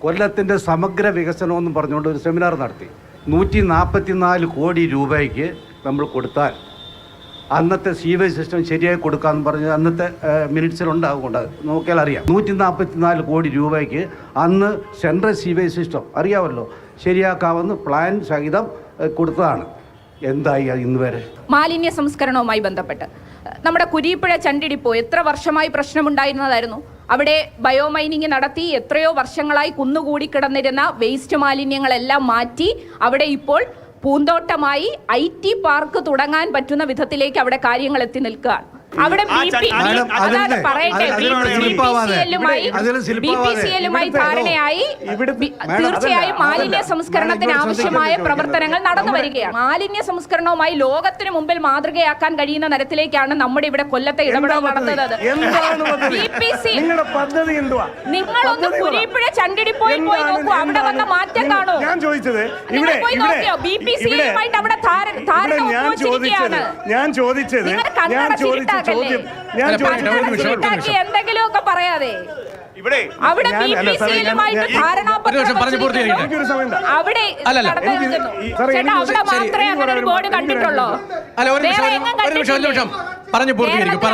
കൊല്ലത്തിൻ്റെ സമഗ്ര വികസനം എന്ന് പറഞ്ഞുകൊണ്ട് ഒരു സെമിനാർ നടത്തി. 144 കോടി രൂപയ്ക്ക് നമ്മൾ കൊടുത്താൽ അന്നത്തെ സീവേജ് സിസ്റ്റം ശരിയായി കൊടുക്കാമെന്ന് പറഞ്ഞ് അന്നത്തെ മിനിറ്റ്സിലുണ്ടാകുകൊണ്ട് നോക്കിയാൽ അറിയാം. 144 കോടി രൂപയ്ക്ക് അന്ന് സെൻട്രൽ സീവേജ് സിസ്റ്റം അറിയാമല്ലോ ശരിയാക്കാമെന്ന് പ്ലാൻ സഹിതം കൊടുത്തതാണ്. എന്തായി ഇന്ന് വരെ? മാലിന്യ സംസ്കരണവുമായി ബന്ധപ്പെട്ട് നമ്മുടെ കുരീപ്പുഴ ചണ്ടിടിപ്പോ എത്ര വർഷമായി പ്രശ്നമുണ്ടായിരുന്നതായിരുന്നു. അവിടെ ബയോമൈനിങ് നടത്തി എത്രയോ വർഷങ്ങളായി കുന്നുകൂടി കിടന്നിരുന്ന വേസ്റ്റ് മാലിന്യങ്ങളെല്ലാം മാറ്റി അവിടെ ഇപ്പോൾ പൂന്തോട്ടമായി IT പാർക്ക് തുടങ്ങാൻ പറ്റുന്ന വിധത്തിലേക്ക് അവിടെ കാര്യങ്ങൾ എത്തി നിൽക്കുകയാണ്. അവിടെ BPCL-മായി ധാരണയായി തീർച്ചയായും മാലിന്യ സംസ്കരണത്തിന് ആവശ്യമായ പ്രവർത്തനങ്ങൾ നടന്നു വരികയാണ്. മാലിന്യ സംസ്കരണവുമായി ലോകത്തിന് മുമ്പിൽ മാതൃകയാക്കാൻ കഴിയുന്ന തരത്തിലേക്കാണ് നമ്മുടെ ഇവിടെ കൊല്ലത്തെ ഇടപെടൽ നടത്തുന്നത്. നിങ്ങളൊന്ന് കുരീപ്പുഴ ചണ്ടിടിപ്പോയിൽ പോയി നോക്കൂ, അവിടെ വന്ന മാറ്റം കാണൂ. പോയി നോക്കിയോ? BPCL-യുമായിട്ട് അവിടെ ധാരണ ഒപ്പുവെച്ചിരിക്കുകയാണ്. എന്തെങ്കിലുമൊക്കെ പറയാതെ അവിടെ BPCL-യുമായിട്ട് ധാരണാപത്രം അവിടെ മാത്രമേ അങ്ങനെ ഒരു ബോർഡ് കണ്ടിട്ടുള്ളൂ.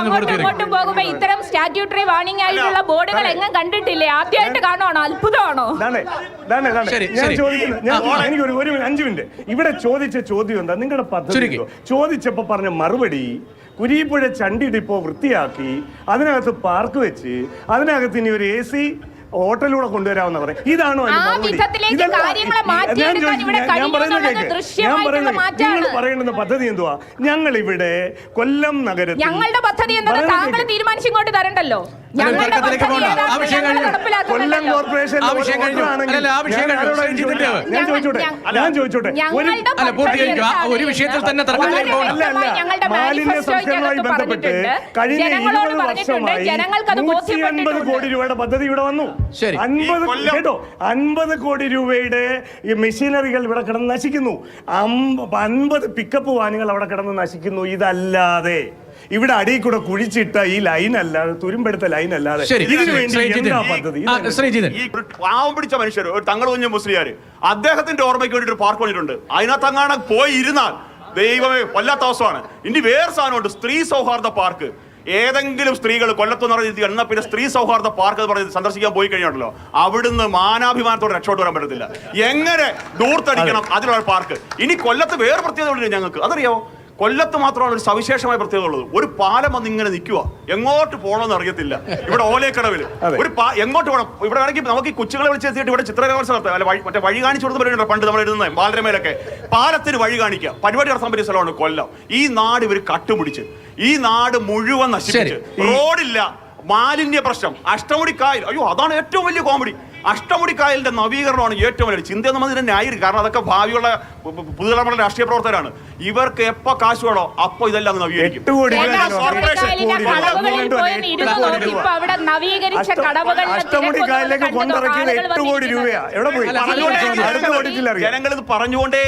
അങ്ങോട്ടും പോകുമ്പോ ഇത്തരം സ്റ്റാറ്റ്യൂട്ടറി വാർണിംഗ് ആയിട്ടുള്ള ബോർഡുകൾ എങ്ങും കണ്ടിട്ടില്ലേ? ആദ്യമായിട്ട് കാണുവാണോ? അത്ഭുതമാണോ? എനിക്കൊരു 5 മിനിറ്റ്. ഇവിടെ ചോദിച്ച ചോദ്യം എന്താ? നിങ്ങളുടെ പദ്ധതി ചോദിച്ചപ്പോ പറഞ്ഞ മറുപടി കുരീപ്പുഴ ചണ്ടി ഡിപ്പോ വൃത്തിയാക്കി അതിനകത്ത് പാർക്ക് വെച്ച് അതിനകത്ത് ഇനി ഒരു AC ഹോട്ടലിലൂടെ കൊണ്ടുവരാമെന്ന് പറയും. ഇതാണോ നിങ്ങൾ പറയുന്ന പദ്ധതി എന്തുവാ? ഞങ്ങൾ ഇവിടെ കൊല്ലം നഗരത്തിൽ ഞങ്ങളുടെ പദ്ധതി താങ്കൾ തീരുമാനിച്ചിങ്ങോട്ട് തരണ്ടല്ലോ. കൊല്ലം കോർപ്പറേഷൻ ഞാൻ ചോദിച്ചോട്ടെ ഒരു വിഷയത്തിൽ തന്നെ മാലിന്യ സംസ്കരണവുമായി ബന്ധപ്പെട്ട് കഴിഞ്ഞ 20 വർഷമായി 180 കോടി രൂപയുടെ പദ്ധതി ഇവിടെ വന്നു. 50 കോടി രൂപയുടെ ഈ മെഷീനറികൾ ഇവിടെ കിടന്ന് നശിക്കുന്നു. 50 പിക്കപ്പ് വാനുകൾ അവിടെ കിടന്ന് നശിക്കുന്നു. ഇതല്ലാതെ ഇവിടെ അടിയിൽ കൂടെ കുഴിച്ചിട്ട ഈ ലൈൻ അല്ലാതെ തുരുമ്പെടുത്ത ലൈൻ അല്ലാതെ ഇതിനു വേണ്ടി എന്താ പദ്ധതി? ഈ പാവം പിടിച്ച മനുഷ്യർ ഒരു തങ്ങൾ കുഞ്ഞ മുസ്ലിയാര് അദ്ദേഹത്തിന്റെ ഓർമ്മയ്ക്ക് വേണ്ടി ഒരു പാർക്ക് പണിയിട്ടുണ്ട്. അതിനകത്ത് അങ്ങാണ് പോയി ഇരുന്നാൽ ദൈവമേ വല്ലാത്ത അവസ്ഥയാണ്. ഇനി വേറെ സാധനമുണ്ട്, സ്ത്രീ സൗഹാർദ്ദ പാർക്ക്. ഏതെങ്കിലും സ്ത്രീകൾ കൊല്ലത്തെന്ന് പറഞ്ഞിട്ട് എന്നാൽ പിന്നെ സ്ത്രീ സൗഹാർദ്ദ പാർക്ക് എന്ന് പറഞ്ഞ് സന്ദർശിക്കാൻ പോയി കഴിഞ്ഞാണല്ലോ അവിടുന്ന് മാനാഭിമാനത്തോടെ രക്ഷോട്ട് വരാൻ പറ്റത്തില്ല. എങ്ങനെ ദൂർത്തടിക്കണം അതിലുള്ള പാർക്ക്. ഇനി കൊല്ലത്ത് വേറെ പ്രത്യേകത ഉണ്ട് ഞങ്ങൾക്ക്, അതറിയാമോ? കൊല്ലത്ത് മാത്രമാണ് ഒരു സവിശേഷമായ പ്രത്യേകത ഉള്ളത്. ഒരു പാലം വന്ന് ഇങ്ങനെ നിൽക്കുക, എങ്ങോട്ട് പോകണമെന്ന് അറിയത്തില്ല. ഇവിടെ ഓലേക്കടവിൽ ഒരു എങ്ങോട്ട് പോകണം. ഇവിടെ ആണെങ്കിൽ നമുക്ക് ഈ കൊച്ചുകളെ വിളിച്ചെത്തിയിട്ട് ഇവിടെ ചിത്രകലാമത്സരം നടത്താം. അല്ല മറ്റേ വഴി കാണിച്ചു കൊടുത്ത് പറയുന്നുണ്ട് പണ്ട് നമ്മൾ എഴുതുന്നത് ബാലരമയിലൊക്കെ. പാലത്തിന് വഴി കാണിക്കുക പരിപാടി നടത്താൻ പറ്റിയ സ്ഥലമാണ് കൊല്ലം. ഈ നാട് ഇവർ കട്ടുപിടിച്ച് ഈ നാട് മുഴുവൻ നശിപ്പിച്ച് റോഡില്ല, മാലിന്യ പ്രശ്നം, അഷ്ടമുടിക്കായൽ. അയ്യോ അതാണ് ഏറ്റവും വലിയ കോമഡി. അഷ്ടമുടിക്കായലിന്റെ നവീകരണമാണ് ഏറ്റവും വലിയ ചിന്ത നമ്മൾ തന്നെ ആയിരിക്കും. കാരണം അതൊക്കെ ഭാവിയുള്ള പുതുതലമുറ രാഷ്ട്രീയ പ്രവർത്തകരാണ്. ഇവർക്ക് എപ്പോ കാശ് വേണോ അപ്പൊ ഇതെല്ലാം നവീകരിക്കും. ജനങ്ങൾ ഇത് പറഞ്ഞുകൊണ്ടേ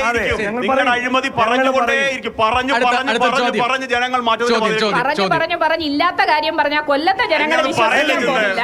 നിങ്ങളുടെ അഴിമതി പറഞ്ഞുകൊണ്ടേയിരിക്കും. പറഞ്ഞ് ജനങ്ങൾ മാറ്റും. ഇല്ലാത്ത കാര്യം പറഞ്ഞാൽ കൊല്ലത്തെ ജനങ്ങൾ വിശ്വസിക്കാൻ പോകുന്നില്ല.